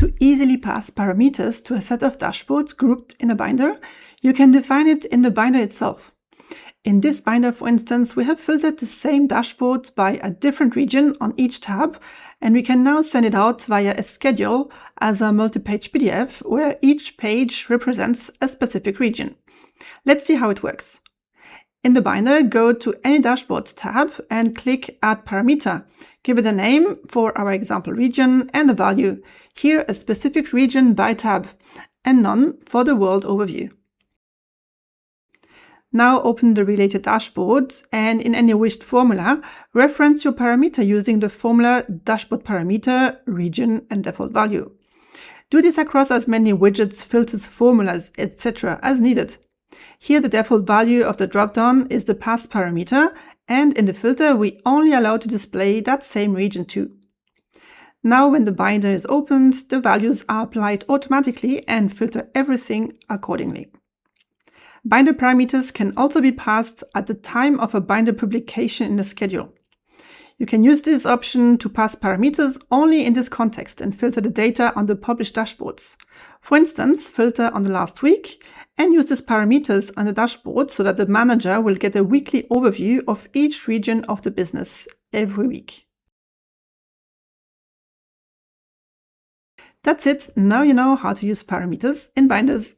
To easily pass parameters to a set of dashboards grouped in a binder, you can define it in the binder itself. In this binder, for instance, we have filtered the same dashboard by a different region on each tab, and we can now send it out via a schedule as a multi-page PDF where each page represents a specific region. Let's see how it works. In the binder, go to any dashboard tab and click Add Parameter. Give it a name for our example region and a value. Here, a specific region by tab, and none for the world overview. Now open the related dashboard and in any wished formula, reference your parameter using the formula dashboard parameter, region, and default value. Do this across as many widgets, filters, formulas, etc. as needed. Here the default value of the dropdown is the pass parameter, and in the filter we only allow to display that same region too. Now when the binder is opened, the values are applied automatically and filter everything accordingly. Binder parameters can also be passed at the time of a binder publication in the schedule. You can use this option to pass parameters only in this context and filter the data on the published dashboards. For instance, filter on the last week and use these parameters on the dashboard so that the manager will get a weekly overview of each region of the business every week. That's it. Now you know how to use parameters in binders.